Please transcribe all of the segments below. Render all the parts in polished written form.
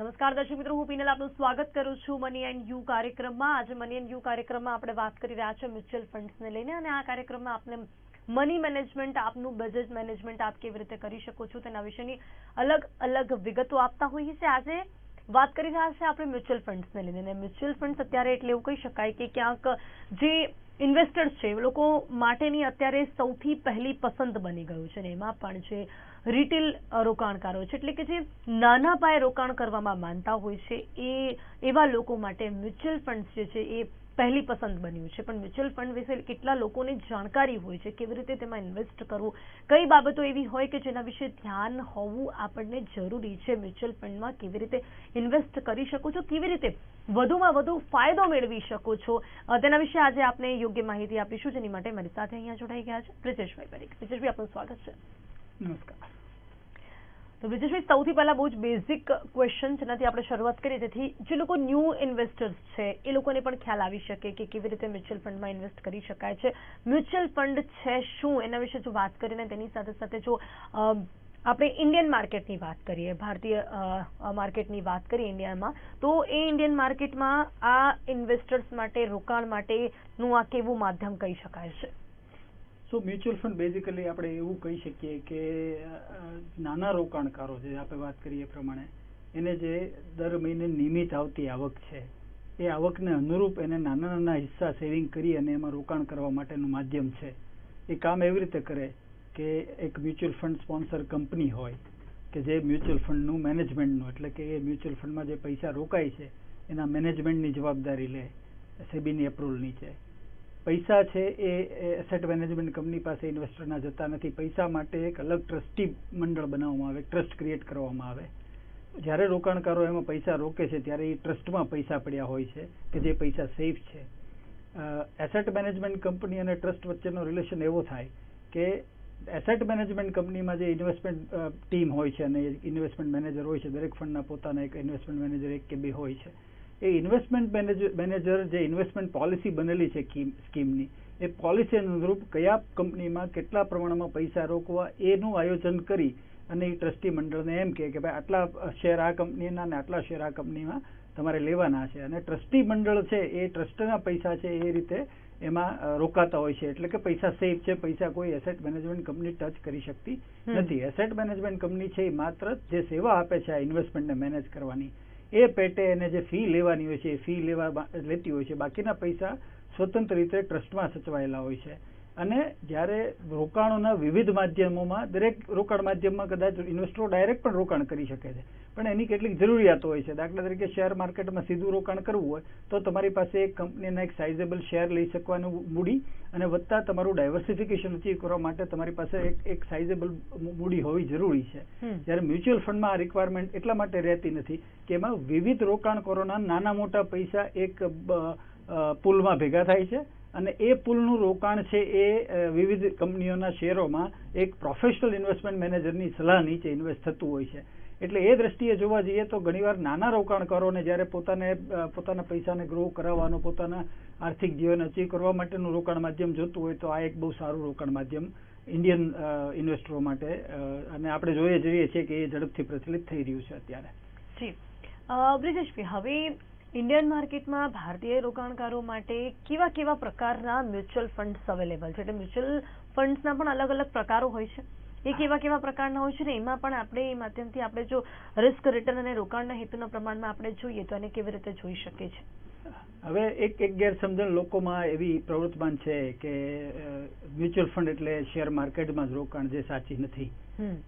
નમસ્કાર દર્શક મિત્રો, હું પીનલ આપનું સ્વાગત કરું છું મની એન્ડ યુ કાર્યક્રમમાં. આજે મની એન્ડ યુ કાર્યક્રમમાં આપણે વાત કરી રહ્યા છીએ મ્યુચ્યુઅલ ફંડ્સને લઈને, અને આ કાર્યક્રમમાં આપને મની મેનેજમેન્ટ, આપનું બજેટ મેનેજમેન્ટ આપ કેવી રીતે કરી શકો છો તેના વિશેની અલગ અલગ વિગતો આપતા હોઈએ છીએ. આજે વાત કરી રહ્યા છે આપણે મ્યુચ્યુઅલ ફંડ્સને લઈને, અને મ્યુચ્યુઅલ ફંડ્સ અત્યારે એટલે એવું કહી શકાય કે ક્યાંક જે ઇન્વેસ્ટર્સ છે એ લોકો માટેની અત્યારે સૌથી પહેલી પસંદ બની ગયું છે, અને એમાં પણ છે રિટેલ રોકાણકારો છે, એટલે કે જે નાના પાયે રોકાણ કરવામાં માનતા હોય છે એવા લોકો માટે મ્યુચ્યુઅલ ફંડ્સ જે છે એ પહેલી પસંદ બન્યું છે. પણ મ્યુચ્યુઅલ ફંડ વિશે કેટલા લોકોને જાણકારી હોય છે, કેવી રીતે તેમાં ઇન્વેસ્ટ કરવું, કઈ બાબતો એવી હોય કે જેના વિશે ધ્યાન હોવું આપણને જરૂરી છે, મ્યુચ્યુઅલ ફંડમાં કેવી રીતે ઇન્વેસ્ટ કરી શકો છો, કેવી રીતે વધુમાં વધુ ફાયદો મેળવી શકો છો, તેના વિશે આજે આપને યોગ્ય માહિતી આપીશું. જેની માટે મારી સાથે અહીંયા જોડાઈ ગયા છે બ્રિજેશભાઈ પરીખ. બ્રિજેશભાઈ, આપનું સ્વાગત છે. નમસ્કાર. તો બ્રિજેશભાઈ, સૌથી પહેલા બહુ જ બેઝિક ક્વેશ્ચન જેનાથી આપણે શરૂઆત કરીએ, જેથી જે લોકો ન્યૂ ઇન્વેસ્ટર્સ છે એ લોકોને પણ ખ્યાલ આવી શકે કે કેવી રીતે મ્યુચ્યુઅલ ફંડમાં ઇન્વેસ્ટ કરી શકાય છે. મ્યુચ્યુઅલ ફંડ છે શું, એના વિશે જો વાત કરીને તેની સાથે સાથે જો આપણે ઇન્ડિયન માર્કેટની વાત કરીએ, ભારતીય માર્કેટની વાત કરીએ ઇન્ડિયામાં, તો એ ઇન્ડિયન માર્કેટમાં આ ઇન્વેસ્ટર્સ માટે, રોકાણ માટેનું આ કેવું માધ્યમ કહી શકાય છે? સો મ્યુચ્યુઅલ ફંડ બેઝિકલી આપણે એવું કહી શકીએ કે નાના રોકાણકારો, જે આપણે વાત કરીએ એ પ્રમાણે, એને જે દર મહિને નિયમિત આવતી આવક છે એ આવકને અનુરૂપ એને નાના નાના હિસ્સા સેવિંગ કરી અને એમાં રોકાણ કરવા માટેનું માધ્યમ છે. એ કામ એવી રીતે કરે કે એક મ્યુચ્યુઅલ ફંડ સ્પોન્સર કંપની હોય કે જે મ્યુચ્યુઅલ ફંડનું મેનેજમેન્ટનું, એટલે કે એ મ્યુચ્યુઅલ ફંડમાં જે પૈસા રોકાય છે એના મેનેજમેન્ટની જવાબદારી લે, સેબીની એપ્રુવલ નીચે. પૈસા છે એ એસેટ મેનેજમેન્ટ કંપની પાસે ઇન્વેસ્ટરના જતા નથી. પૈસા માટે એક અલગ ટ્રસ્ટી મંડળ બનાવવામાં આવે, ટ્રસ્ટ ક્રિએટ કરવામાં આવે. જ્યારે રોકાણકારો એમાં પૈસા રોકે છે ત્યારે એ ટ્રસ્ટમાં પૈસા પડ્યા હોય છે કે જે પૈસા સેફ છે. એસેટ મેનેજમેન્ટ કંપની અને ટ્રસ્ટ વચ્ચેનો રિલેશન એવો થાય કે એસેટ મેનેજમેન્ટ કંપનીમાં જે ઇન્વેસ્ટમેન્ટ ટીમ હોય છે અને ઇન્વેસ્ટમેન્ટ મેનેજર હોય છે, દરેક ફંડના પોતાના એક ઇન્વેસ્ટમેન્ટ મેનેજર એક કે બે હોય છે. એ ઇન્વેસ્ટમેન્ટ મેનેજર જે ઇન્વેસ્ટમેન્ટ પોલિસી બનેલી છે સ્કીમની, એ પોલિસી અનુરૂપ કયા કંપનીમાં કેટલા પ્રમાણમાં પૈસા રોકવા એનું આયોજન કરી અને એ ટ્રસ્ટી મંડળને એમ કે ભાઈ આટલા શેર આ કંપનીના અને આટલા શેર આ કંપનીમાં તમારે લેવાના છે. અને ટ્રસ્ટી મંડળ છે એ ટ્રસ્ટના પૈસા છે એ રીતે એમાં રોકાતા હોય છે, એટલે કે પૈસા સેફ છે, પૈસા કોઈ એસેટ મેનેજમેન્ટ કંપની ટચ કરી શકતી નથી. એસેટ મેનેજમેન્ટ કંપની છે એ માત્ર જે સેવા આપે છે આ ઇન્વેસ્ટમેન્ટને મેનેજ કરવાની, એ પેટે એને જે ફી લેવાની હોય છે એ ફી લેતી હોય છે. બાકીના પૈસા સ્વતંત્ર રીતે ટ્રસ્ટમાં સચવાયેલા હોય છે. અને જ્યારે રોકાણોના વિવિધ માધ્યમોમાં, દરેક રોકાણ માધ્યમમાં કદાચ ઇન્વેસ્ટરો ડાયરેક્ટ પણ રોકાણ કરી શકે છે, પણ એની કેટલીક જરૂરિયાતો હોય છે. દાખલા તરીકે શેર માર્કેટમાં સીધું રોકાણ કરવું હોય તો તમારી પાસે એક કંપનીના એક સાઇઝેબલ શેર લઈ શકવાનું મૂડી અને વત્તા તમારું ડાયવર્સિફિકેશન અચીવ કરવા માટે તમારી પાસે એક સાઇઝેબલ મૂડી હોવી જરૂરી છે. જ્યારે મ્યુચ્યુઅલ ફંડમાં આ રિક્વાયરમેન્ટ એટલા માટે રહેતી નથી કે એમાં વિવિધ રોકાણકારોના નાના મોટા પૈસા એક પુલમાં ભેગા થાય છે અને એ પુલનું રોકાણ છે એ વિવિધ કંપનીઓના શેરોમાં એક પ્રોફેશનલ ઇન્વેસ્ટમેન્ટ મેનેજરની સલાહ નીચે ઇન્વેસ્ટ થતું હોય છે. એટલે એ દ્રષ્ટિએ જોવા જઈએ તો ઘણીવાર નાના રોકાણકારોને જ્યારે પોતાના પૈસાને ગ્રો કરાવવાનો, પોતાના આર્થિક જીવન અચીવ કરવા માટેનું રોકાણ માધ્યમ જોતું હોય તો આ એક બહુ સારું રોકાણ માધ્યમ ઇન્ડિયન ઇન્વેસ્ટરો માટે, અને આપણે જોઈએ છીએ કે એ ઝડપથી પ્રચલિત થઈ રહ્યું છે અત્યારે. જી બ્રિજેશભાઈ, હવે ઇન્ડિયન માર્કેટમાં ભારતીય રોકાણકારો માટે કેવા કેવા પ્રકારના મ્યુચ્યુઅલ ફંડ્સ અવેલેબલ છે? એટલે મ્યુચ્યુઅલ ફંડ્સના પણ અલગ અલગ પ્રકારો હોય છે, એ કેવા કેવા પ્રકારના હોય છે, ને એમાં પણ આપણે એ માધ્યમથી આપણે જો રિસ્ક રિટર્ન અને રોકાણના હેતુના પ્રમાણમાં આપણે જોઈએ તો એને કેવી રીતે જોઈ શકીએ છીએ? હવે એક ગેરસમજણ લોકોમાં એવી પ્રવૃત્તિમાન છે કે મ્યુચ્યુઅલ ફંડ એટલે શેર માર્કેટમાં જ રોકાણ, જે સાચી નથી.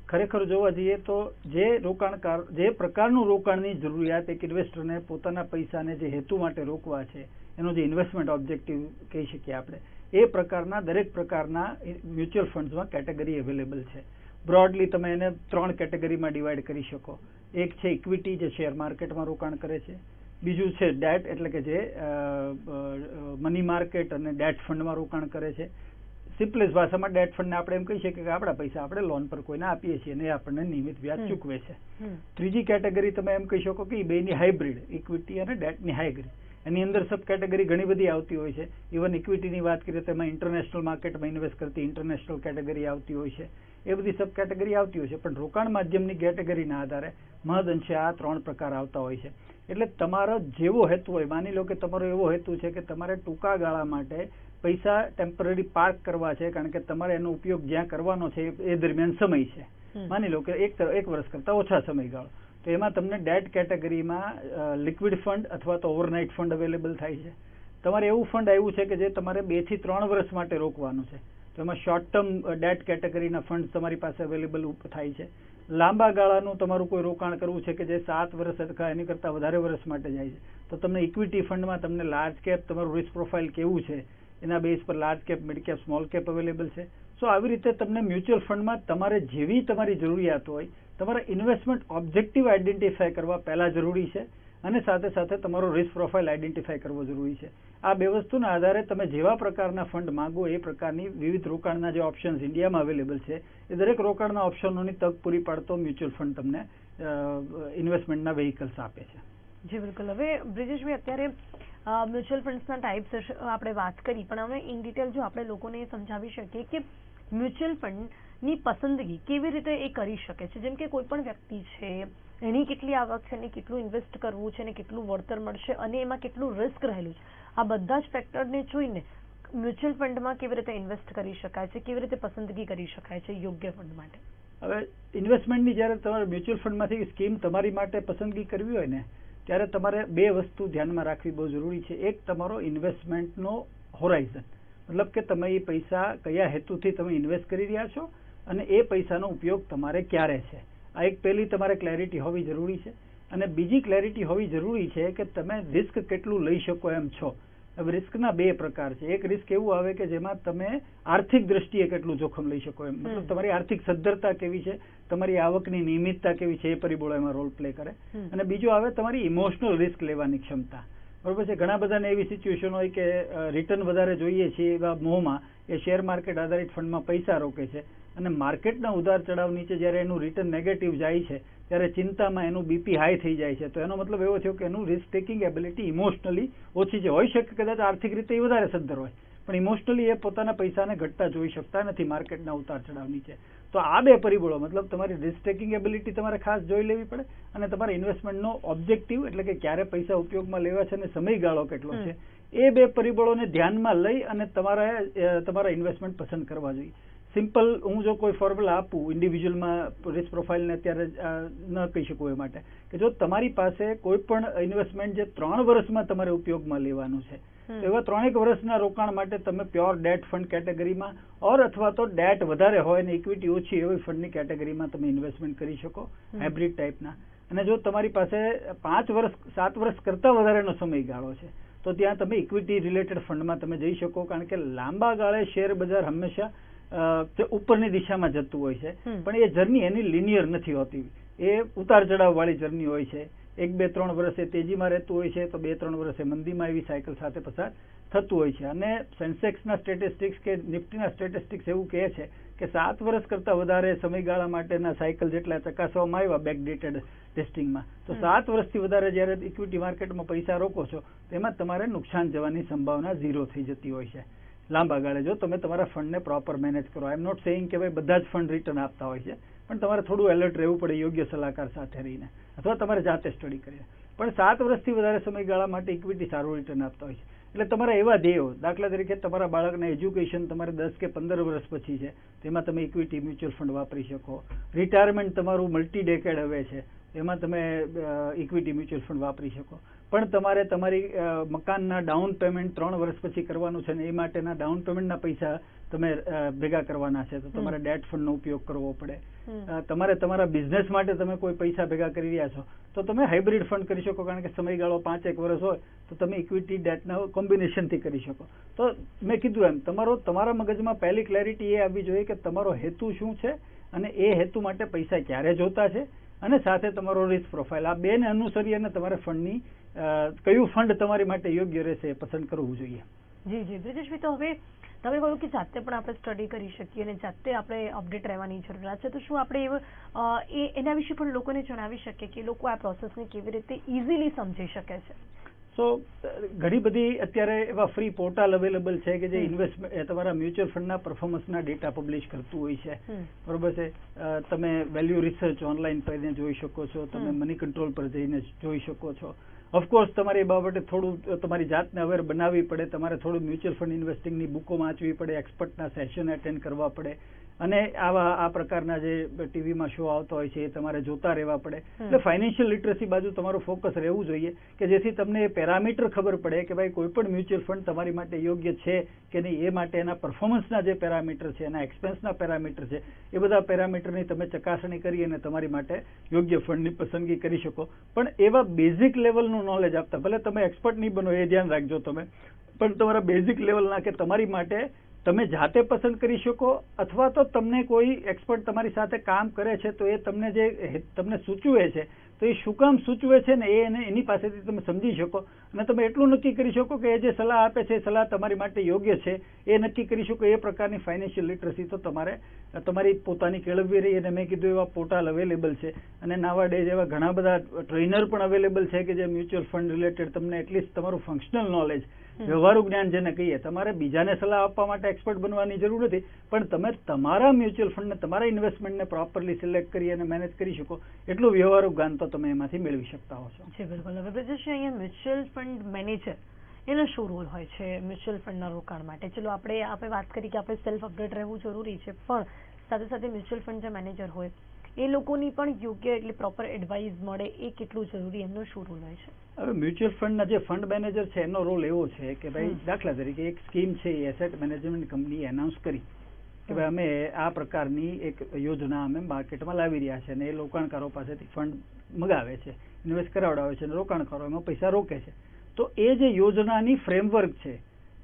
ખરેખર જોવા જઈએ તો જે પ્રકારનું રોકાણની જરૂરિયાત એક ઇન્વેસ્ટરને પોતાના પૈસાને જે હેતુ માટે રોકવા છે, એનો જે ઇન્વેસ્ટમેન્ટ ઓબ્જેક્ટિવ કહી શકીએ આપણે, એ પ્રકારના દરેક પ્રકારના મ્યુચ્યુઅલ ફંડ્સમાં કેટેગરી અવેલેબલ છે. બ્રોડલી તમે એને 3 કેટેગરીમાં ડિવાઈડ કરી શકો. એક છે ઇક્વિટી, જે શેર માર્કેટમાં રોકાણ કરે છે. બીજું છે ડેટ, એટલે કે જે મની માર્કેટ અને ડેટ ફંડમાં રોકાણ કરે છે. સિમ્પલેસ્ટ ભાષામાં ડેટ ફંડને આપણે એમ કહી શકીએ કે આપણા પૈસા આપણે લોન પર કોઈને આપીએ છીએ અને એ આપણને નિયમિત વ્યાજ ચૂકવે છે. ત્રીજી કેટેગરી તમે એમ કહી શકો કે એ બેની હાઇબ્રિડ, ઇક્વિટી અને ડેટની હાઇબ્રિડ. એની અંદર સબ કેટેગરી ઘણી બધી આવતી હોય છે. ઇવન ઇક્વિટીની વાત કરીએ તો એમાં ઇન્ટરનેશનલ માર્કેટમાં ઇન્વેસ્ટ કરતી ઇન્ટરનેશનલ કેટેગરી આવતી હોય છે. એ બધી સબ કેટેગરી આવતી હોય છે. પણ રોકાણ માધ્યમની કેટેગરીના આધારે મહદઅંશે આ 3 પ્રકાર આવતા હોય છે. એટલે તમારો જેવો હેતુ હોય, માની લો કે તમારો એવો હેતુ છે કે તમારે ટૂંકા ગાળા માટે પૈસા ટેમ્પરરી પાર્ક કરવા છે, કારણ કે તમારે એનો ઉપયોગ જ્યાં કરવાનો છે એ દરમિયાન સમય છે. માની લો કે એક વર્ષ કરતા ઓછા સમયગાળો, તો એમાં તમને ડેટ કેટેગરીમાં લિક્વિડ ફંડ અથવા તો ઓવરનાઇટ ફંડ અવેલેબલ થાય છે. તમારે એવું ફંડ આવ્યું છે કે જે તમારે 2 થી 3 વર્ષ માટે રોકવાનું છે, તો એમાં શોર્ટ ટર્મ ડેટ કેટેગરીના ફંડ તમારી પાસે અવેલેબલ થાય છે. લાંબા ગાળાનું તમારું કોઈ રોકાણ કરવું છે કે જે 7 વર્ષ અથવા એની કરતાં વધારે વર્ષ માટે જાય છે, તો તમને ઇક્વિટી ફંડમાં તમને લાર્જ કેપ તમારું રિસ્ક પ્રોફાઇલ કેવું છે એના બેઝ પર large cap, mid cap, small cap available છે. સો આવી રીતે તમને મ્યુચ્યુઅલ ફંડમાં તમારે જેવી તમારી જરૂરિયાત હોય, તમારા ઇન્વેસ્ટમેન્ટ ઓબ્જેક્ટિવ આઈડેન્ટિફાય કરવા પહેલા જરૂરી છે, અને સાથે સાથે તમારો રિસ્ક પ્રોફાઇલ આઈડેન્ટિફાય કરવો જરૂરી છે. આ 2 વસ્તુના આધારે તમે જેવા પ્રકારના ફંડ માંગો એ પ્રકારની વિવિધ રોકાણના જે ઓપ્શન્સ ઇન્ડિયામાં અવેલેબલ છે એ દરેક રોકાણના ઓપ્શનોની તક પૂરી પાડતો મ્યુચ્યુઅલ ફંડ તમને ઇન્વેસ્ટમેન્ટના વેહિકલ્સ આપે છે. જી બિલકુલ. હવે બ્રિજેશભાઈ, અત્યારે મ્યુચ્યુઅલ ફંડ્સના ટાઈપ્સ આપણે વાત કરી, પણ હવે ઇન ડિટેલ જો આપણે લોકોને સમજાવી શકીએ કે મ્યુચ્યુઅલ ફંડની પસંદગી કેવી રીતે એ કરી શકે છે. જેમ કે કોઈ પણ વ્યક્તિ છે, એની કેટલી આવક છે, એને કેટલું ઇન્વેસ્ટ કરવું છે, અને કેટલું વળતર મળશે, અને એમાં કેટલું રિસ્ક રહેલું છે, આ બધા જ ફેક્ટરને જોઈને મ્યુચ્યુઅલ ફંડમાં કેવી રીતે ઇન્વેસ્ટ કરી શકાય છે, કેવી રીતે પસંદગી કરી શકાય છે યોગ્ય ફંડ માટે. હવે ઇન્વેસ્ટમેન્ટની જ્યારે તમારે મ્યુચ્યુઅલ ફંડમાંથી સ્કીમ તમારી માટે પસંદગી કરવી હોય ને, ત્યારે તમારે 2 વસ્તુ ધ્યાનમાં રાખવી બહુ જરૂરી છે. એક, તમારો ઇન્વેસ્ટમેન્ટનો હોરાઇઝન, મતલબ કે તમે એ પૈસા કયા હેતુથી તમે ઇન્વેસ્ટ કરી રહ્યા છો અને એ પૈસાનો ઉપયોગ તમારે ક્યારે છે. આ એક પહેલી તમારે ક્લેરિટી હોવી જરૂરી છે. અને બીજી ક્લેરિટી હોવી જરૂરી છે કે તમે રિસ્ક કેટલું લઈ શકો એમ છો. હવે રિસ્કના 2 પ્રકાર છે. એક રિસ્ક એવું આવે કે જેમાં તમે આર્થિક દ્રષ્ટિએ કેટલું જોખમ લઈ શકો એમ, મતલબ તમારી આર્થિક સદ્ધરતા કેવી છે, તમારી આવકની નિયમિતતા કેવી છે, એ પરિબળો એમાં રોલ પ્લે કરે. અને બીજો આવે તમારી ઇમોશનલ રિસ્ક લેવાની ક્ષમતા. બરોબર છે. ઘણા બધાને એવી સિચ્યુએશન હોય કે રિટર્ન વધારે જોઈએ છે એવા મોહમાં એ શેર માર્કેટ આધારિત ફંડમાં પૈસા રોકે છે, અને માર્કેટના ઉતાર ચઢાવ નીચે જ્યારે એનું રિટર્ન નેગેટિવ જાય છે ત્યારે ચિંતામાં એનું બીપી હાઈ થઈ જાય છે. તો એનો મતલબ એવો થયો કે એનું રિસ્ક ટેકિંગ એબિલિટી ઇમોશનલી ઓછી છે. હોઈ શકે કદાચ આર્થિક રીતે એ વધારે સદ્ધર હોય, પણ ઇમોશનલી એ પોતાના પૈસાને ઘટતા જોઈ શકતા નથી માર્કેટના ઉતાર ચઢાવ નીચે. તો આ 2 પરિબળો, મતલબ તમારી રિસ્ક ટેકિંગ એબિલિટી તમારે ખાસ જોઈ લેવી પડે, અને તમારા ઇન્વેસ્ટમેન્ટનો ઓબ્જેક્ટિવ એટલે કે ક્યારે પૈસા ઉપયોગમાં લેવા છે અને સમયગાળો કેટલો છે, એ 2 પરિબળોને ધ્યાનમાં લઈ અને તમારા ઇન્વેસ્ટમેન્ટ પસંદ કરવા જોઈએ. સિમ્પલ હું જો કોઈ ફોર્મ્યુલા આપું ઇન્ડિવિજ્યુઅલમાં રિસ્ક પ્રોફાઇલને અત્યારે ન કહી શકું એ માટે, કે જો તમારી પાસે કોઈ પણ ઇન્વેસ્ટમેન્ટ જે 3 વર્ષમાં તમારે ઉપયોગમાં લેવાનું છે, તો એવા 3 વર્ષના રોકાણ માટે તમે પ્યોર ડેટ ફંડ કેટેગરીમાં અથવા તો ડેટ વધારે હોય ને ઇક્વિટી ઓછી એવી ફંડની કેટેગરીમાં તમે ઇન્વેસ્ટમેન્ટ કરી શકો, હાઇબ્રિડ ટાઈપના. અને જો તમારી પાસે 5 વર્ષ 7 વર્ષ કરતાં વધારેનો સમયગાળો છે, તો ત્યાં તમે ઇક્વિટી રિલેટેડ ફંડમાં તમે જઈ શકો, કારણ કે લાંબા ગાળે શેર બજાર હંમેશા ઉપરની દિશામાં જતું હોય છે, પણ એ જર્ની એની લિનિયર નથી હોતી. એ ઉતાર ચઢાવ વાળી જર્ની હોય છે. 1-2-3 વર્ષે તેજીમાં રહેતું હોય છે, તો 2-3 વર્ષે મંદીમાં એવી સાયકલ સાથે પસાર થતું હોય છે. અને સેન્સેક્સના સ્ટેટિસ્ટિક્સ કે નિફ્ટીના સ્ટેટિસ્ટિક્સ એવું કહે છે કે 7 વર્ષ કરતાં વધારે સમયગાળા માટેના સાયકલ જેટલા ચકાસવામાં આવ્યા બેકડેટેડ ટેસ્ટિંગમાં, તો 7 વર્ષથી વધારે જ્યારે ઇક્વિટી માર્કેટમાં પૈસા રોકો છો, તેમાં તમારે નુકસાન જવાની સંભાવના 0 થઈ જતી હોય છે લાંબા ગાળે, જો તમે તમારા ફંડને પ્રોપર મેનેજ કરો. આઈ એમ નોટ સેઇંગ કે ભાઈ બધા જ ફંડ રિટર્ન આપતા હોય છે, પણ તમારે થોડું એલર્ટ રહેવું પડે યોગ્ય સલાહકાર સાથે રહીને, અથવા તમારે જાતે સ્ટડી કરીને. પણ 7 વર્ષથી વધારે સમયગાળા માટે ઇક્વિટી સારું રિટર્ન આપતા હોય છે. એટલે તમારા એવા ધ્યેયો, દાખલા તરીકે તમારા બાળકના એજ્યુકેશન તમારે 10 કે 15 વર્ષ પછી છે, તેમાં તમે ઇક્વિટી મ્યુચ્યુઅલ ફંડ વાપરી શકો. રિટાયરમેન્ટ તમારું મલ્ટી ડેકેડ હવે છે, એમાં તમે ઇક્વિટી મ્યુચ્યુઅલ ફંડ વાપરી શકો. પણ તમારે તમારી મકાનના ડાઉન પેમેન્ટ 3 વર્ષ પછી કરવાનું છે, ને એ માટેના ડાઉન પેમેન્ટના પૈસા તમે ભેગા કરવાના છે, તો તમારે ડેટ ફંડનો ઉપયોગ કરવો પડે. તમારે તમારા બિઝનેસ માટે તમે કોઈ પૈસા ભેગા કરી રહ્યા છો, તો તમે હાઇબ્રિડ ફંડ કરી શકો, કારણ કે સમયગાળો 5-1 વર્ષ હોય, તો તમે ઇક્વિટી ડેટના કોમ્બિનેશનથી કરી શકો. તો મેં કીધું એમ તમારા મગજમાં પહેલી ક્લેરિટી એ આવવી જોઈએ કે તમારો હેતુ શું છે, અને એ હેતુ માટે પૈસા ક્યારે જોતા છે, અને સાથે તમારો રિસ્ક પ્રોફાઇલ. આ 2ને અનુસરી અને તમારે ફંડની કયું ફંડ તમારી માટે યોગ્ય રહેશે એ પસંદ કરવું જોઈએ. જી જી બ્રિજેશભાઈ, તો હવે તમે કહ્યું કે જાતે પણ આપણે સ્ટડી કરી શકીએ અને જાતે આપણે અપડેટ રહેવાની જરૂરિયાત છે, તો શું આપણે એના વિશે પણ લોકોને જણાવી શકીએ કે લોકો આ પ્રોસેસને કેવી રીતે ઇઝીલી સમજી શકે છે? સો ઘણી બધી અત્યારે એવા ફ્રી પોર્ટલ અવેલેબલ છે કે જે ઇન્વેસ્ટમેન્ટ તમારા મ્યુચ્યુઅલ ફંડના પરફોર્મન્સના ડેટા પબ્લિશ કરતું હોય છે. બરોબર છે. તમે વેલ્યુ રિસર્ચ ઓનલાઈન કરીને જોઈ શકો છો, તમે મની કંટ્રોલ પર જઈને જોઈ શકો છો. ઓફકોર્સ તમારે એ બાબતે થોડું તમારી જાતને અવેર બનાવવી પડે, તમારે થોડું મ્યુચ્યુઅલ ફંડ ઇન્વેસ્ટિંગની બુકો વાંચવી પડે, એક્સપર્ટના સેશન એટેન્ડ કરવા પડે, અને આ પ્રકારના જે ટીવીમાં શો આવતો હોય છે એ તમારે જોતા રહેવા પડે. એટલે ફાઇનાન્શિયલ લિટરસી બાજુ તમારું ફોકસ રહેવું જોઈએ કે જેથી તમને એ પેરામીટર ખબર પડે કે ભાઈ કોઈ પણ મ્યુચ્યુઅલ ફંડ તમારી માટે યોગ્ય છે કે નહીં. એ માટે એના પરફોર્મન્સના જે પેરામીટર છે, એના એક્સપેન્સના પેરામીટર છે, એ બધા પેરામીટરની તમે ચકાસણી કરી અને તમારી માટે યોગ્ય ફંડની પસંદગી કરી શકો. પણ એવા બેઝિક લેવલનું નોલેજ આપતા, ભલે તમે એક્સપર્ટ નહીં બનો એ ધ્યાન રાખજો તમે, પણ તમારા બેઝિક લેવલના કે તમારી માટે તમે જાતે પસંદ કરી શકો, અથવા તો તમને કોઈ એક્સપર્ટ તમારી સાથે કામ કરે છે તો એ તમને જે તમને સૂચવે છે તો એ શું કામ સૂચવે છે ને એની પાસેથી તમે સમજી શકો અને તમે એટલું નક્કી કરી શકો કે એ જે સલાહ આપે છે એ સલાહ તમારી માટે યોગ્ય છે એ નક્કી કરી શકો. એ પ્રકારની ફાઇનાન્શિયલ લિટરસી તો તમારે તમારી પોતાની કેળવવી રહી. અને મેં કીધું એવા પોર્ટલ અવેલેબલ છે અને નાવા ડેઝ એવા ઘણા બધા ટ્રેનર પણ અવેલેબલ છે કે જે મ્યુચ્યુઅલ ફંડ રિલેટેડ તમને એટલીસ્ટ તમારું ફંક્શનલ નોલેજ, વ્યવહારુ જ્ઞાન જેને કહીએ, તમારે બીજાને સલાહ આપવા માટે એક્સપર્ટ બનવાની જરૂર નથી, પણ તમે તમારા મ્યુચ્યુઅલ ફંડને, તમારા ઇન્વેસ્ટમેન્ટને પ્રોપરલી સિલેક્ટ કરી અને મેનેજ કરી શકો એટલું વ્યવહારુ જ્ઞાન તો તમે એમાંથી મેળવી શકતા હો છો. જી બિલકુલ. હવે બ્રિજેશજી, અહીંયા મ્યુચ્યુઅલ ફંડ મેનેજર એનો શું રોલ હોય છે મ્યુચ્યુઅલ ફંડના રોકાણ માટે? ચલો આપણે વાત કરી કે આપણે સેલ્ફ અપડેટ રહેવું જરૂરી છે, પણ સાથે સાથે મ્યુચ્યુઅલ ફંડ જે મેનેજર હોય એ લોકોની પણ યોગ્ય એટલે પ્રોપર એડવાઇસ મળે એ કેટલું જરૂરી, એમનો શું રોલ હોય છે? હવે મ્યુચ્યુઅલ ફંડના જે ફંડ મેનેજર છે એનો રોલ એવો છે કે ભાઈ દાખલા તરીકે એક સ્કીમ છે, એસેટ મેનેજમેન્ટ કંપનીએ એનાઉન્સ કરી કે ભાઈ અમે આ પ્રકારની એક યોજના અમે માર્કેટમાં લાવી રહ્યા છે અને એ રોકાણકારો પાસેથી ફંડ મગાવે છે, ઇન્વેસ્ટ કરાવડાવે છે અને રોકાણકારો એમાં પૈસા રોકે છે. તો એ જે યોજનાની ફ્રેમવર્ક છે,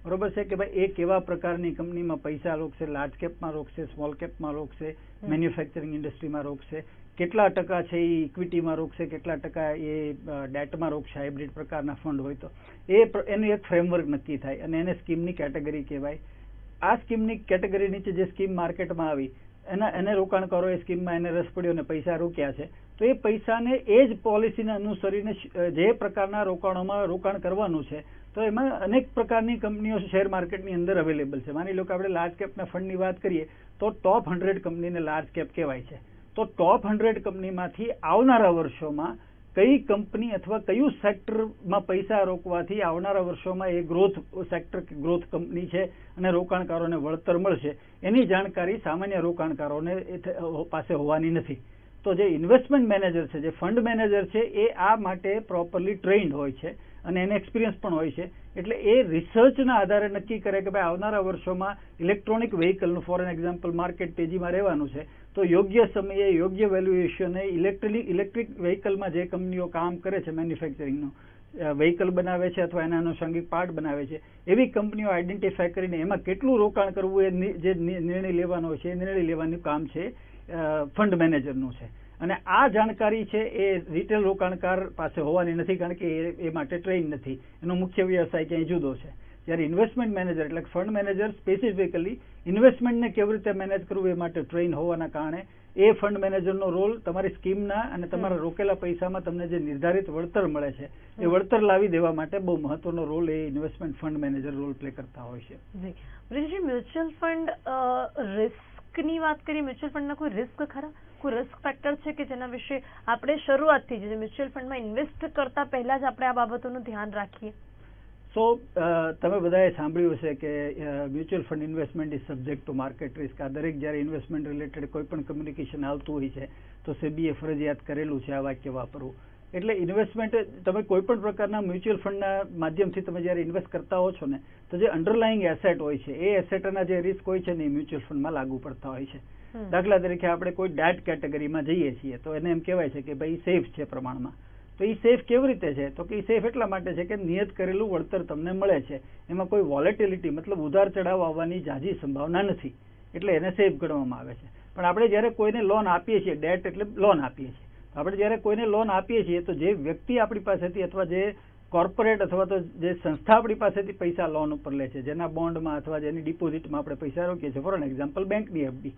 બરોબર છે, કે ભાઈ એ કેવા પ્રકારની કંપનીમાં પૈસા રોકશે, લાર્જ કેપમાં રોકશે, સ્મોલ કેપમાં રોકશે, મેન્યુફેક્ચરિંગ ઇન્ડસ્ટ્રીમાં રોકશે, કેટલા ટકા છે એ ઇક્વિટીમાં રોકશે, કેટલા ટકા એ ડેટમાં રોકશે, હાઇબ્રિડ પ્રકારના ફંડ હોય તો એનું એક ફ્રેમવર્ક નક્કી થાય અને એને સ્કીમની કેટેગરી કહેવાય. આ સ્કીમની કેટેગરી નીચે જે સ્કીમ માર્કેટમાં આવી એને રોકાણકારો એ સ્કીમમાં એને રસ પડ્યો અને પૈસા રોક્યા છે, તો એ પૈસાને એ જ પોલિસીને અનુસરીને જે પ્રકારના રોકાણોમાં રોકાણ કરવાનું છે, તો એમાં અનેક પ્રકારની કંપનીઓ શેર માર્કેટની અંદર અવેલેબલ છે. માની લો કે આપણે લાર્જ કેપના ફંડની વાત કરીએ તો ટોપ 100 કંપનીને લાર્જ કેપ કહેવાય છે. તો ટોપ 100 કંપનીમાંથી આવનારા વર્ષોમાં કઈ કંપની અથવા કયું સેક્ટરમાં પૈસા રોકવાથી આવનારા વર્ષોમાં એ ગ્રોથ સેક્ટર કે ગ્રોથ કંપની છે અને રોકાણકારોને વળતર મળશે, એની જાણકારી સામાન્ય રોકાણકારોને પાસે હોવાની નથી. તો જે ઇન્વેસ્ટમેન્ટ મેનેજર છે, જે ફંડ મેનેજર છે, એ આ માટે પ્રોપરલી ટ્રેન્ડ હોય છે અને એને એક્સપિરિયન્સ પણ હોય છે. એટલે એ રિસર્ચના આધારે નક્કી કરે કે ભાઈ આવનારા વર્ષોમાં ઇલેક્ટ્રોનિક વ્હીકલનું ફોર એક્ઝામ્પલ માર્કેટ તેજીમાં રહેવાનું છે, તો યોગ્ય સમયે યોગ્ય વેલ્યુએશને ઇલેક્ટ્રિક વ્હીકલમાં જે કંપનીઓ કામ કરે છે, મેન્યુફેક્ચરિંગનું વ્હીકલ બનાવે છે અથવા એના અનુષંગિક પાર્ટ બનાવે છે, એવી કંપનીઓ આઈડેન્ટિફાય કરીને એમાં કેટલું રોકાણ કરવું એ જે નિર્ણય લેવાનો હોય છે, એ નિર્ણય લેવાનું કામ છે ફંડ મેનેજરનું છે. અને આ જાણકારી છે એ રિટેલ રોકાણકાર પાસે હોવાની નથી, કારણ કે એ માટે ટ્રેન નથી, એનો મુખ્ય વ્યવસાય ક્યાંય જુદો છે. જ્યારે ઇન્વેસ્ટમેન્ટ મેનેજર એટલે ફંડ મેનેજર સ્પેસિફિકલી ઇન્વેસ્ટમેન્ટને કેવી રીતે મેનેજ કરવું એ માટે ટ્રેન હોવાના કારણે એ ફંડ મેનેજરનો રોલ તમારી સ્કીમના અને તમારા રોકેલા પૈસામાં તમને જે નિર્ધારિત વળતર મળે છે એ વળતર લાવી દેવા માટે બહુ મહત્વનો રોલ એ investment fund manager role play કરતા હોય છે. મ્યુચ્યુઅલ ફંડ રિસ્કની વાત કરીએ, મ્યુચ્યુઅલ ફંડના કોઈ રિસ્ક ખરા, કોઈ રિસ્ક ફેક્ટર છે કે જેના વિશે આપણે શરૂઆતથી જ મ્યુચ્યુઅલ ફંડમાં ઇન્વેસ્ટ કરતા પહેલા જ આપણે આ બાબતોનું ધ્યાન રાખીએ? તમે બધાએ સાંભળ્યું હશે કે mutual fund investment is subject to market risk. આ દરેક જ્યારે ઇન્વેસ્ટમેન્ટ રિલેટેડ કોઈ પણ કમ્યુનિકેશન આવતું હોય છે તો સેબીએ ફરજિયાત કરેલું છે આ વાક્ય વાપરવું. એટલે ઇન્વેસ્ટમેન્ટ તમે કોઈ પણ પ્રકારના મ્યુચ્યુઅલ ફંડના માધ્યમથી તમે જ્યારે ઇન્વેસ્ટ કરતા હો છો ને, તો જે અંડરલાઇંગ એસેટ હોય છે એ એસેટના જે રિસ્ક હોય છે ને એ મ્યુચ્યુઅલ ફંડમાં લાગુ પડતા હોય છે. દાખલા તરીકે આપણે કોઈ ડેટ કેટેગરીમાં જઈએ છીએ તો એને એમ કહેવાય છે કે ભાઈ સેફ છે પ્રમાણમાં. તો એ સેફ કેવી રીતે છે? તો કે એ સેફ એટલા માટે છે કે નિયત કરેલું વળતર તમને મળે છે, એમાં કોઈ વોલેટિલિટી મતલબ ઉધાર ચઢાવ આવવાની ઝાઝી સંભાવના નથી, એટલે એને સેફ ગણવામાં આવે છે. પણ આપણે જ્યારે કોઈને લોન આપીએ છીએ, ડેટ એટલે લોન આપીએ છીએ, આપણે જ્યારે કોઈને લોન આપીએ છીએ તો જે વ્યક્તિ આપણી પાસેથી અથવા જે કોર્પોરેટ અથવા તો જે સંસ્થા આપણી પાસેથી પૈસા લોન ઉપર લે છે, જેના બોન્ડમાં અથવા જેની ડિપોઝિટમાં આપણે પૈસા રોકીએ છીએ, ફોર એક્ઝામ્પલ બેંકની એફડી,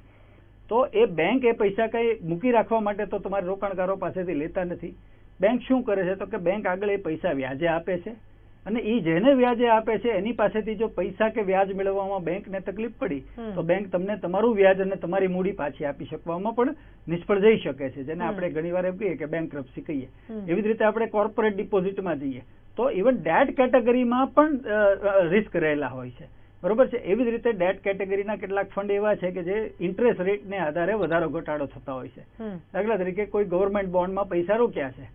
તો એ બેંક એ પૈસા કંઈ મૂકી રાખવા માટે તો તમારા રોકાણકારો પાસેથી લેતા નથી. બેંક શું કરે છે તો કે બેંક આગળ એ પૈસા વ્યાજે આપે છે અને એ જેને વ્યાજે આપે છે એની પાસેથી જો પૈસા કે વ્યાજ મેળવવામાં બેંકને તકલીફ પડી તો બેંક તમને તમારું વ્યાજ અને તમારી મૂડી પાછી આપી શકવામાં પણ નિષ્ફળ જઈ શકે છે, જેને આપણે ઘણીવાર એમ કહીએ કે બેંકરપ્સી કહીએ. એવી જ રીતે આપણે કોર્પોરેટ ડિપોઝિટમાં જઈએ તો ઇવન ડેટ કેટેગરીમાં પણ રિસ્ક રહેલા હોય છે, બરોબર છે. એવી જ રીતે ડેટ કેટેગરીના કેટલાક ફંડ એવા છે કે જે ઇન્ટરેસ્ટ રેટને આધારે વધારો ઘટાડો થતા હોય છે. દાખલા તરીકે કોઈ ગવર્મેન્ટ બોન્ડમાં પૈસા રોક્યા છે,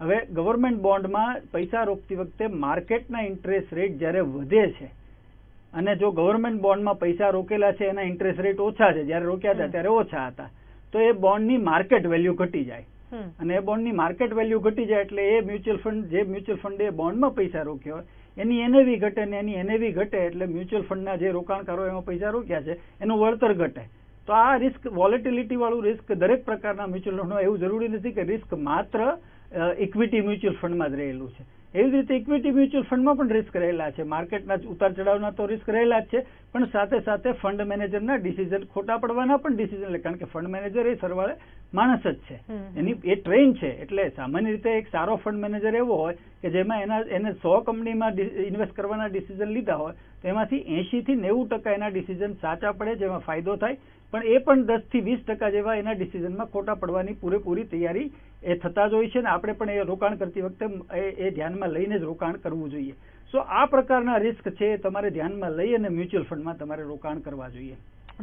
હવે ગવર્મેન્ટ બોન્ડમાં પૈસા રોકતી વખતે માર્કેટના ઇન્ટરેસ્ટ રેટ જ્યારે વધે છે અને જો ગવર્મેન્ટ બોન્ડમાં પૈસા રોકેલા છે એના ઇન્ટરેસ્ટ રેટ ઓછા છે, જ્યારે રોક્યા હતા ત્યારે ઓછા હતા, તો એ બોન્ડની માર્કેટ વેલ્યુ ઘટી જાય. અને એ બોન્ડની માર્કેટ વેલ્યુ ઘટી જાય એટલે એ મ્યુચ્યુઅલ ફંડે બોન્ડમાં પૈસા રોક્યા હોય એની એનએવી ઘટે ને એની એનએવી ઘટે એટલે મ્યુચ્યુઅલ ફંડના જે રોકાણકારો એમાં પૈસા રોક્યા છે એનું વળતર ઘટે. તો આ રિસ્ક, વોલેટિલિટી વાળું રિસ્ક દરેક પ્રકારના મ્યુચ્યુઅલ ફંડમાં, એવું જરૂરી નથી કે રિસ્ક માત્ર ઇક્વિટી મ્યુચ્યુઅલ ફંડમાં જ રહેલું છે. એવી જ રીતે ઇક્વિટી મ્યુચ્યુઅલ ફંડમાં પણ રિસ્ક રહેલા છે, માર્કેટના ઉતાર ચઢાવના તો રિસ્ક રહેલા જ છે, પણ સાથે સાથે ફંડ મેનેજરના ડિસિઝન, ખોટા પડવાના પણ ડિસિઝન લે, કારણ કે ફંડ મેનેજર એ સરવાળે માણસ જ છે, એની એ ટ્રેન છે. એટલે સામાન્ય રીતે એક સારો ફંડ મેનેજર એવો હોય કે જેમાં એને 100 કંપનીમાં ઇન્વેસ્ટ કરવાના ડિસિઝન લીધા હોય તો એમાંથી 80 થી 90% એના ડિસિઝન સાચા પડે, જેમાં ફાયદો થાય, પણ એ પણ 10 થી 20% જેવા એના ડિસિઝનમાં ખોટા પડવાની પૂરેપૂરી તૈયારી એ થતા જ હોય છે. ને આપણે પણ એ રોકાણ કરતી વખતે એ ધ્યાનમાં લઈને જ રોકાણ કરવું જોઈએ. સો આ પ્રકારના રિસ્ક છે એ તમારે ધ્યાનમાં લઈ અને મ્યુચ્યુઅલ ફંડમાં તમારે રોકાણ કરવા જોઈએ.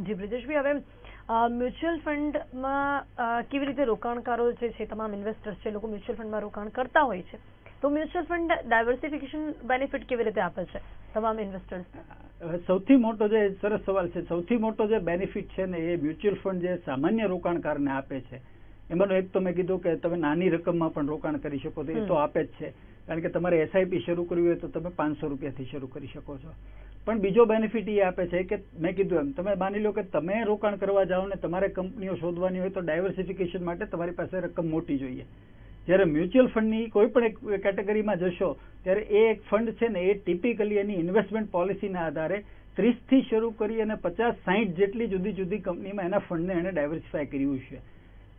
જી બ્રિજેશભાઈ, હવે મ્યુચ્યુઅલ ફંડમાં કેવી રીતે રોકાણકારો જે છે, તમામ ઇન્વેસ્ટર્સ છે, લોકો મ્યુચ્યુઅલ ફંડમાં રોકાણ કરતા હોય છે, તો મ્યુચ્યુઅલ ફંડ ડાયવર્સિફિકેશન બેનિફિટ કેવી રીતે આપે છે તમામ ઇન્વેસ્ટર્સ? સૌથી મોટો જે સરસ સવાલ છે, સૌથી મોટો જે બેનિફિટ છે ને એ મ્યુચ્યુઅલ ફંડ જે સામાન્ય રોકાણકારને આપે છે એમાંનો એક તો મેં કીધું કે તમે નાની રકમમાં પણ રોકાણ કરી શકો તો એ તો આપે જ છે, કારણ કે તમારે એસઆઈપી શરૂ કરવી હોય તો તમે 500 રૂપિયાથી શરૂ કરી શકો છો. પણ બીજો બેનિફિટ એ આપે છે કે મેં કીધું એમ, તમે માની લો કે તમે રોકાણ કરવા જાઓ ને તમારે કંપનીઓ શોધવાની હોય તો ડાયવર્સિફિકેશન માટે તમારી પાસે રકમ મોટી જોઈએ. જ્યારે મ્યુચ્યુઅલ ફંડની કોઈ પણ એક કેટેગરીમાં જશો ત્યારે એ એક ફંડ છે ને એ ટિપિકલી એની ઇન્વેસ્ટમેન્ટ પોલિસીના આધારે 30 થી શરૂ કરી અને 50-60 જેટલી જુદી જુદી કંપનીમાં એના ફંડને એને ડાયવર્સિફાય કર્યું છે,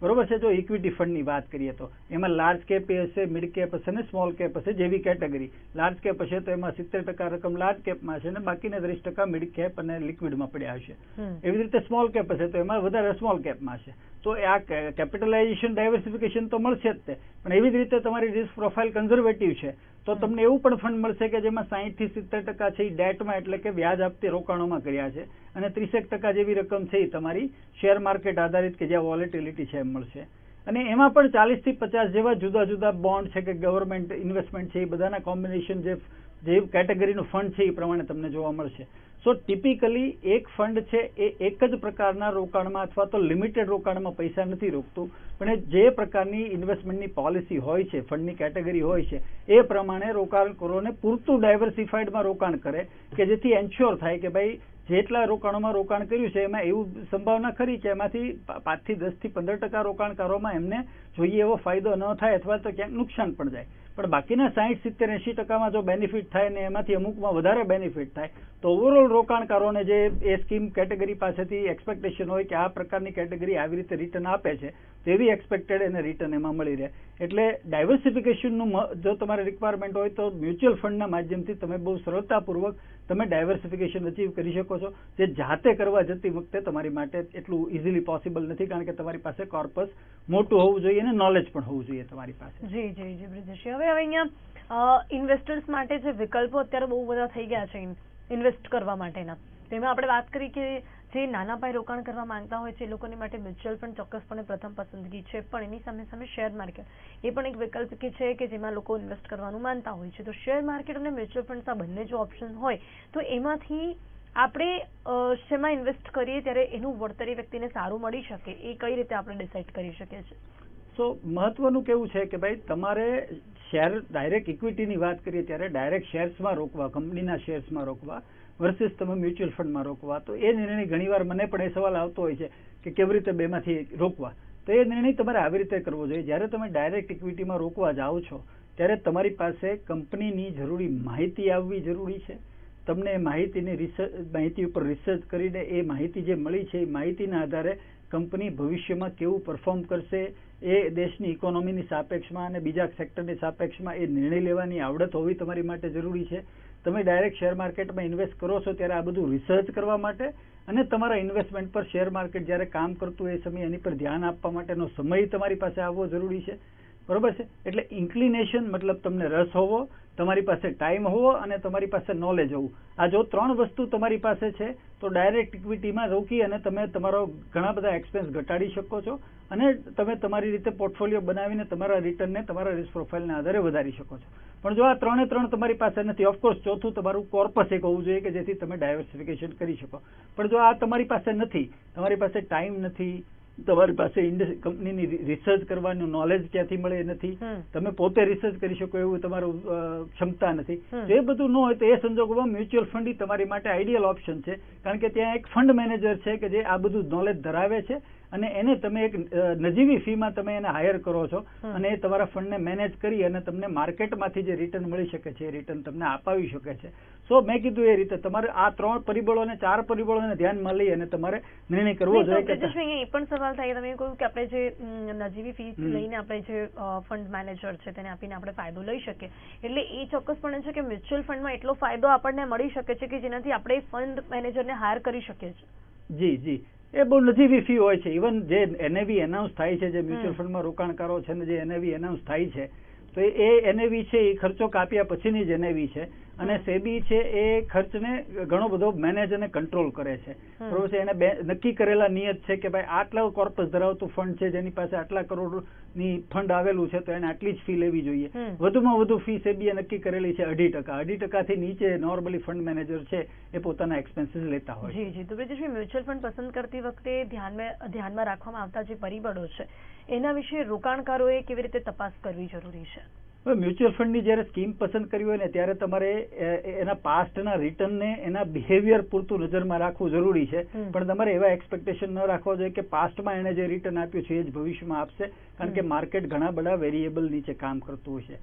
બરોબર છે. જો ઇક્વિટી ફંડની વાત કરીએ તો એમાં લાર્જ કેપ હશે, મિડ કેપ હશે ને સ્મોલ કેપ હશે, જેવી કેટેગરી. લાર્જ કેપ હશે તો એમાં 70% રકમ લાર્જ કેપમાં હશે ને બાકીના 30% મિડ કેપ અને લિક્વિડમાં પડ્યા હશે. એવી રીતે સ્મોલ કેપ હશે તો એમાં વધારે સ્મોલ કેપમાં હશે. તો આ કેપિટલાઇઝેશન ડાયવર્સિફિકેશન તો મળશે જ તે, પણ એવી જ રીતે તમારી રિસ્ક પ્રોફાઇલ કન્ઝર્વેટિવ છે તો તમને એવું પણ ફંડ મળશે કે જેમાં 60 થી 70% છે એ ડેટમાં, એટલે કે વ્યાજ આપતી રોકાણોમાં કર્યા છે, અને 30% જેવી રકમ છે એ તમારી શેર માર્કેટ આધારિત કે જ્યાં વોલેટિલિટી છે એમ મળશે. અને એમાં પણ 40 થી 50 જેવા જુદા જુદા બોન્ડ છે કે ગવર્મેન્ટ ઇન્વેસ્ટમેન્ટ છે, એ બધાના કોમ્બિનેશન જે કેટેગરીનું ફંડ છે એ પ્રમાણે તમને જોવા મળશે. સો ટિપિકલી એક ફંડ છે એ એક જ પ્રકારના રોકાણમાં અથવા તો લિમિટેડ રોકાણમાં પૈસા નથી રોકતું, પણ જે પ્રકારની ઇન્વેસ્ટમેન્ટની પોલિસી હોય છે, ફંડની કેટેગરી હોય છે, એ પ્રમાણે રોકાણકારોને પૂરતું ડાયવર્સિફાઈડમાં રોકાણ કરે કે જેથી એન્શ્યોર થાય કે ભાઈ જેટલા રોકાણોમાં રોકાણ કર્યું છે એમાં એવું સંભાવના ખરી કે એમાંથી 5 થી 10 થી 15% રોકાણકારોમાં એમને જોઈએ એવો ફાયદો ન થાય અથવા તો ક્યાંક નુકસાન પણ જાય, પણ બાકીના 60-70-80% જો બેનિફિટ થાય ને એમાંથી અમુકમાં વધારે બેનિફિટ થાય તો ઓવરઓલ રોકાણકારોને જે એ સ્કીમ કેટેગરી પાસેથી એક્સપેક્ટેશન હોય કે આ પ્રકારની કેટેગરી આવી રીતે રિટર્ન આપે છે તેવી એક્સપેક્ટેડ એને રિટર્ન એમાં મળી રહે. એટલે ડાયવર્સિફિકેશનનું જો તમારે રિક્વાયરમેન્ટ હોય તો મ્યુચ્યુઅલ ફંડના માધ્યમથી તમે બહુ સરળતાપૂર્વક તમે ડાયવર્સિફિકેશન અચીવ કરી શકો છો, જે જાતે કરવા જતી વખતે તમારી માટે એટલું ઇઝીલી પોસિબલ નથી, કારણ કે તમારી પાસે કોર્પસ મોટું હોવું જોઈએ અને નોલેજ પણ હોવું જોઈએ તમારી પાસે. જી જી જી બ્રિજેશ, હવે અહીંયા ઇન્વેસ્ટર્સ માટે જે વિકલ્પો અત્યારે બહુ બધા થઈ ગયા છે ઇન્વેસ્ટ કરવા માટેના, તેમાં આપણે વાત કરી કે જે નાના પાયે રોકાણ કરવા માંગતા હોય છે એ લોકોની માટે મ્યુચ્યુઅલ ફંડ ચોક્કસપણે પ્રથમ પસંદગી છે, પણ એની સામે સામે શેર માર્કેટ એ પણ એક વિકલ્પ છે કે જેમાં લોકો ઇન્વેસ્ટ કરવાનું માનતા હોય છે. તો શેર માર્કેટ અને મ્યુચ્યુઅલ ફંડ્સ આ બંને જો ઓપ્શન હોય તો એમાંથી આપણે શેમાં ઇન્વેસ્ટ કરીએ ત્યારે એનું વળતર એ વ્યક્તિને સારું મળી શકે એ કઈ રીતે આપણે ડિસાઇડ કરી શકીએ છીએ? સો મહત્વનું કેવું છે કે ભાઈ તમારે શેર ડાયરેક્ટ ઇક્વિટીની વાત કરીએ ત્યારે ડાયરેક્ટ શેર્સમાં રોકવા, કંપનીના શેર્સમાં રોકવા વર્સિસ તમે મ્યુચ્યુઅલ ફંડમાં રોકવા, તો એ નિર્ણય ઘણીવાર મને પણ એ સવાલ આવતો હોય છે કે કેવી રીતે બેમાંથી રોકવા. તો એ નિર્ણય તમારે આવી રીતે કરવો જોઈએ. જ્યારે તમે ડાયરેક્ટ ઇક્વિટીમાં રોકવા જાઓ છો ત્યારે તમારી પાસે કંપનીની જરૂરી માહિતી આવવી જરૂરી છે, તમને માહિતી ઉપર રિસર્ચ કરીને એ માહિતી જે મળી છે એ માહિતીના આધારે કંપની ભવિષ્યમાં કેવું પરફોર્મ કરશે એ દેશની ઇકોનોમીની સાપેક્ષમાં અને બીજા સેક્ટરની સાપેક્ષમાં એ નિર્ણય લેવાની આવડત હોવી તમારી માટે જરૂરી છે. તમે ડાયરેક્ટ શેર માર્કેટમાં ઇન્વેસ્ટ કરો છો ત્યારે આ બધું રિસર્ચ કરવા માટે અને તમારા ઇન્વેસ્ટમેન્ટ પર શેર માર્કેટ જ્યારે કામ કરતું એ સમય એની પર ધ્યાન આપવા માટેનો સમય તમારી પાસે આવવો જરૂરી છે. બરોબર છે. એટલે ઇન્ક્લિનેશન મતલબ તમને રસ હોવો, તમારી પાસે ટાઈમ હોવો અને તમારી પાસે નોલેજ હોવું. આ જો 3 વસ્તુ તમારી પાસે છે તો ડાયરેક્ટ ઇક્વિટીમાં રોકી અને તમે તમારો ઘણા બધા એક્સપેન્સ ઘટાડી શકો છો અને તમે તમારી રીતે પોર્ટફોલિયો બનાવીને તમારા રિટર્નને તમારા રિસ્ક પ્રોફાઇલના આધારે વધારી શકો છો. પણ જો આ 3 તમારી પાસે નથી, ઓફકોર્સ ચોથું તમારું કોર્પસ એક હોવું જોઈએ કે જેથી તમે ડાયવર્સિફિકેશન કરી શકો. પણ જો આ તમારી પાસે નથી, તમારી પાસે ટાઈમ નથી, તમારી પાસે કંપનીની રિસર્ચ કરવાનું નોલેજ ક્યાંથી મળે નથી, તમે પોતે રિસર્ચ કરી શકો એવું તમારું ક્ષમતા નથી, એ બધું ન હોય તો એ સંજોગોમાં મ્યુચ્યુઅલ ફંડ તમારી માટે આઈડિયલ ઓપ્શન છે. કારણ કે ત્યાં એક ફંડ મેનેજર છે કે જે આ બધું નોલેજ ધરાવે છે અને એને તમે એક નજીવી ફીમાં તમે એને હાયર કરો છો અને એ તમારા ફંડને મેનેજ કરી અને તમને માર્કેટમાંથી જે રિટર્ન મળી શકે છે એ રિટર્ન તમને અપાવી શકે છે. સો મેં કીધું એ રીતે તમારે આ 3 પરિબળોને 4 પરિબળોને ધ્યાનમાં લઈ અને તમારે નિર્ણય કરવો જોઈએ. એ પણ સવાલ થાય, તમે કહ્યું કે આપણે જે નજીવી ફી લઈને આપણે જે ફંડ મેનેજર છે તેને આપીને આપણે ફાયદો લઈ શકીએ, એટલે એ ચોક્કસપણે છે કે મ્યુચ્યુઅલ ફંડમાં એટલો ફાયદો આપણને મળી શકે છે કે જેનાથી આપણે ફંડ મેનેજરને હાયર કરી શકીએ છીએ. જી એ બહુ નજીવી ફી હોય છે. ઇવન જે એનએવી એનાઉન્સ થાય છે, જે મ્યુચ્યુઅલ ફંડમાં રોકાણકારો છે ને જે એનએવી એનાઉન્સ થાય છે તો એ એનએવી છે એ ખર્ચો કાપ્યા પછીની જ એનએવી છે અને સેબી છે એ ખર્ચને ઘણો બધો મેનેજ અને કંટ્રોલ કરે છે. બરોબર છે. એને નક્કી કરેલા નિયત છે કે ભાઈ આટલા કોર્પસ ધરાવતું ફંડ છે જેની પાસે આટલા કરોડની ફંડ આવેલું છે તો એને આટલી જ ફી લેવી જોઈએ. વધુમાં વધુ ફી સેબીએ નક્કી કરેલી છે 2.5%. 2.5% નીચે નોર્મલી ફંડ મેનેજર છે એ પોતાના એક્સપેન્સીસ લેતા હોય. જી તો બ્રિજેશભાઈ, મ્યુચ્યુઅલ ફંડ પસંદ કરતી વખતે ધ્યાનમાં રાખવામાં આવતા જે પરિબળો છે એના વિશે રોકાણકારોએ કેવી રીતે તપાસ કરવી જરૂરી છે? મ્યુચ્યુઅલ ફંડની જયારે સ્કીમ પસંદ કરવી હોય ને ત્યારે તમારે એના પાસ્ટના રિટર્નને એના બિહેવિયર પૂરતું નજરમાં રાખવું જરૂરી છે. પણ તમારે એવા એક્સપેક્ટેશન ન રાખવા જોઈએ કે પાસ્ટમાં એને જે રિટર્ન આપ્યું છે એ જ ભવિષ્યમાં આપશે, કારણ કે માર્કેટ ઘણા બધા વેરિયેબલ નીચે કામ કરતું હોય છે.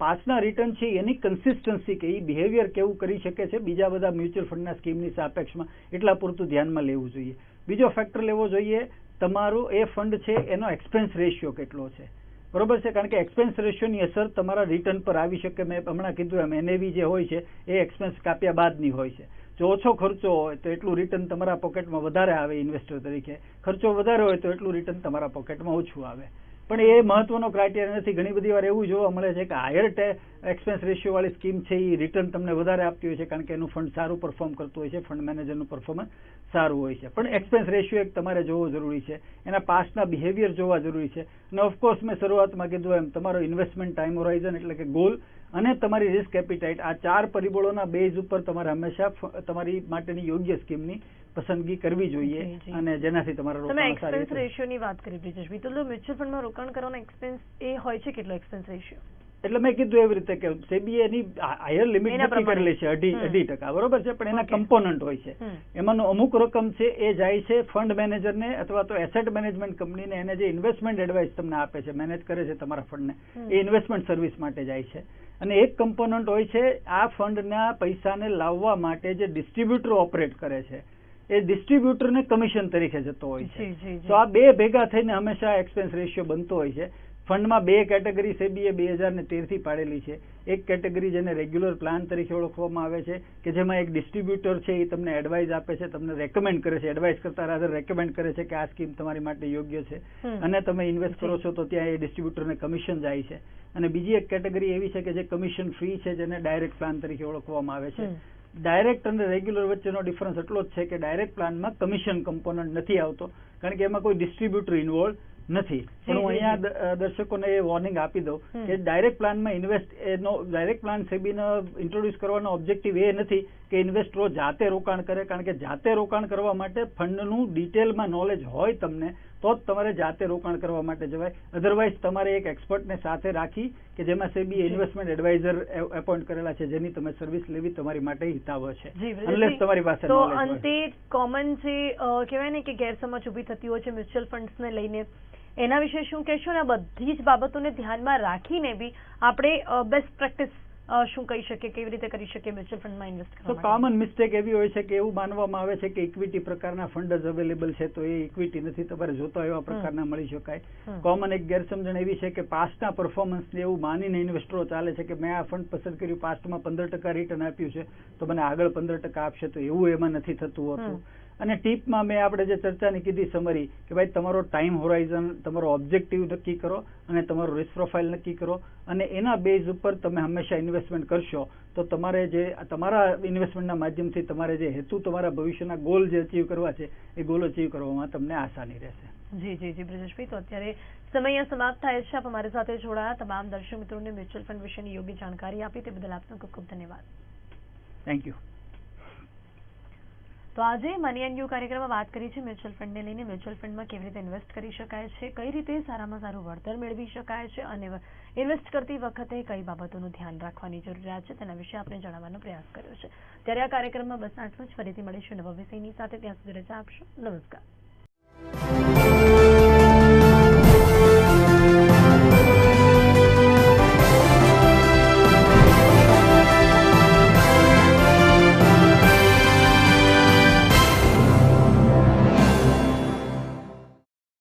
પાસ્ટના રિટર્ન છે એની કન્સિસ્ટન્સી કે એ બિહેવિયર કેવું કરી શકે છે બીજા બધા મ્યુચ્યુઅલ ફંડના સ્કીમની સાપેક્ષમાં એટલા પૂરતું ધ્યાનમાં લેવું જોઈએ. બીજો ફેક્ટર લેવો જોઈએ તમારું એ ફંડ છે એનો એક્સપેન્સ રેશિયો કેટલો છે. બરોબર છે. કારણ કે એક્સપેન્સ રેશિયોની અસર તમારા રિટર્ન પર આવી શકે. મેં હમણાં કીધું એમ એનએવી જે હોય છે એ એક્સપેન્સ કાપ્યા બાદની હોય છે. જો ઓછો ખર્ચો હોય તો એટલું રિટર્ન તમારા પોકેટમાં વધારે આવે ઇન્વેસ્ટર તરીકે, ખર્ચો વધારે હોય તો એટલું રિટર્ન તમારા પોકેટમાં ઓછું આવે. પણ એ મહત્વનો ક્રાઇટેરિયા નથી. ઘણી બધી વાર એવું જોવા મળે છે કે હાયર એક્સપેન્સ રેશિયો વાળી સ્કીમ છે એ રિટર્ન તમને વધારે આપતી હોય છે કારણ કે એનું ફંડ સારું પરફોર્મ કરતું હોય છે, ફંડ મેનેજરનું પરફોર્મન્સ સારું હોય છે. પણ એક્સપેન્સ રેશિયો એક તમારે જોવો જરૂરી છે, એના પાસ્ટના બિહેવિયર જોવા જરૂરી છે અને ઓફકોર્સ મેં શરૂઆતમાં કીધું એમ તમારો ઇન્વેસ્ટમેન્ટ ટાઈમ હોરાઇઝન એટલે કે ગોલ અને તમારી રિસ્ક એપિટાઇટ, આ 4 પરિબળોના બેઝ ઉપર તમારે હંમેશા તમારી માટેની યોગ્ય સ્કીમની પસંદગી કરવી જોઈએ અને જેનાથી તમારો રોકાણ એક્સપેન્સ રેશિયોની વાત કરી બ્રિજેશભાઈ, તો મ્યુચ્યુઅલ ફંડમાં રોકાણ કરવાનો એક્સપેન્સ એ હોય છે કેટલો એક્સપેન્સ રેશિયો? એટલે મેં કીધું એવી રીતે કે સેબીએ એની હાયર લિમિટ નક્કી કરેલી છે 2.5%. બરોબર છે. પણ એના કમ્પોનન્ટ હોય છે. એમાંનો અમુક રકમ છે એ જાય છે ફંડ મેનેજરને અથવા તો એસેટ મેનેજમેન્ટ કંપનીને, એને જે ઇન્વેસ્ટમેન્ટ એડવાઇસ તમને આપે છે, મેનેજ કરે છે તમારા ફંડને, એ ઇન્વેસ્ટમેન્ટ સર્વિસ માટે જાય છે. અને એક કમ્પોનન્ટ હોય છે આ ફંડના પૈસાને લાવવા માટે જે ડિસ્ટ્રીબ્યુટર ઓપરેટ કરે છે એ ડિસ્ટ્રીબ્યુટરને કમિશન તરીકે જતો હોય છે. તો આ બે ભેગા થઈને હંમેશા એક્સપેન્સ રેશિયો બનતો હોય છે. ફંડમાં 2 કેટેગરી સેબીએ 2013 પાડેલી છે. એક કેટેગરી જેને રેગ્યુલર પ્લાન તરીકે ઓળખવામાં આવે છે કે જેમાં એક ડિસ્ટ્રીબ્યુટર છે એ તમને એડવાઇસ આપે છે, તમને રેકમેન્ડ કરે છે, એડવાઇસ કરતા રાધર રેકમેન્ડ કરે છે કે આ સ્કીમ તમારી માટે યોગ્ય છે અને તમે ઇન્વેસ્ટ કરો છો તો ત્યાં એ ડિસ્ટ્રીબ્યુટરને કમિશન જાય છે. અને બીજી એક કેટેગરી એવી છે કે જે કમિશન ફ્રી છે, જેને ડાયરેક્ટ પ્લાન તરીકે ઓળખવામાં આવે છે. ડાયરેક્ટ અને રેગ્યુલર વચ્ચેનો ડિફરન્સ એટલો જ છે કે ડાયરેક્ટ પ્લાનમાં કમિશન કમ્પોનન્ટ નથી આવતો કારણ કે એમાં કોઈ ડિસ્ટ્રીબ્યુટર ઇન્વોલ્વ નથી. પણ હું અહીંયા દર્શકોને એ વોર્નિંગ આપી દઉં કે ડાયરેક્ટ પ્લાનમાં ડાયરેક્ટ પ્લાન સેબીનો ઇન્ટ્રોડ્યુસ કરવાનો ઓબ્જેક્ટિવ એ નથી કે ઇન્વેસ્ટરો જાતે રોકાણ કરે, કારણ કે જાતે રોકાણ કરવા માટે ફંડનું ડિટેલમાં નોલેજ હોય તમને તો જ તમારે જાતે રોકાણ કરવા માટે જવાય. અધરવાઇઝ તમારે એક એક્સપર્ટને સાથે રાખી કે જેમાં સેબી ઇન્વેસ્ટમેન્ટ એડવાઇઝર એપોઇન્ટ કરેલા છે જેની તમે સર્વિસ લેવી તમારી માટે હિતાવહ છે. અનલેસ તમારી પાસે તો અંતે કોમન જે કહેવાય ને કે ગેરસમજ ઊભી થતી હોય છે મ્યુચ્યુઅલ ફંડ્સને લઈને, એના વિશે શું કહેશો? ને આ બધી જ બાબતોને ધ્યાનમાં રાખીને બી આપણે બેસ્ટ પ્રેક્ટિસ શું કહી શકીએ, કેવી રીતે કરી શકીએ મ્યુચ્યુઅલ ફંડમાં ઇન્વેસ્ટ તો કરવા માટે? કોમન મિસ્ટેક એવી હોય છે કે એવું માનવામાં આવે છે કે ઇક્વિટી પ્રકારના ફંડ જ અવેલેબલ છે, તો એ ઇક્વિટી નથી, તમારે જોતા એવા પ્રકારના મળી શકાય. કોમન એક ગેરસમજણ એવી છે કે પાસ્ટના પરફોર્મન્સને એવું માનીને ઇન્વેસ્ટરો ચાલે છે કે મેં આ ફંડ પસંદ કર્યું, પાસ્ટમાં 15% રિટર્ન આપ્યું છે તો મને આગળ 15% આપશે, તો એવું એમાં નથી થતું હોતું. અને ટીપમાં મેં આપણે જે ચર્ચાની કીધી સમરી કે ભાઈ તમારો ટાઈમ હોરાઇઝન, તમારો ઓબ્જેક્ટિવ નક્કી કરો અને તમારો રિસ્ક પ્રોફાઇલ નક્કી કરો, અને એના બેઝ ઉપર તમે હંમેશા ઇન્વેસ્ટમેન્ટ કરશો તો તમારે જે તમારા ઇન્વેસ્ટમેન્ટના માધ્યમથી તમારે જે હેતુ, તમારા ભવિષ્યના ગોલ જે અચીવ કરવા છે એ ગોલ અચીવ કરવામાં તમને આસાની રહેશે. જી બ્રજેશભાઈ, તો અત્યારે સમય સમાપ્ત થાય છે. આપ અમારી સાથે જોડાયા, તમામ દર્શક મિત્રોને મ્યુચ્યુઅલ ફંડ વિશેની યોગ્ય જાણકારી આપી તે બદલ આપનો ખૂબ ખૂબ ધન્યવાદ. Thank you. તો આજે મની એન્ડ યુ કાર્યક્રમમાં વાત કરી છે મ્યુચ્યુઅલ ફંડને લઈને. મ્યુચ્યુઅલ ફંડમાં કેવી રીતે ઇન્વેસ્ટ કરી શકાય છે, કઈ રીતે સારામાં સારું વળતર મેળવી શકાય છે, અને ઇન્વેસ્ટ કરતી વખતે કઈ બાબતોનું ધ્યાન રાખવાની જરૂરિયાત છે તેના વિશે આપણે જણાવવાનો પ્રયાસ કર્યો છે. ત્યારે આ કાર્યક્રમમાં બસ આટલું જ. ફરીથી મળીશું નવા વિષયની સાથે. ત્યાં સુધી રજા આપશો. નમસ્કાર.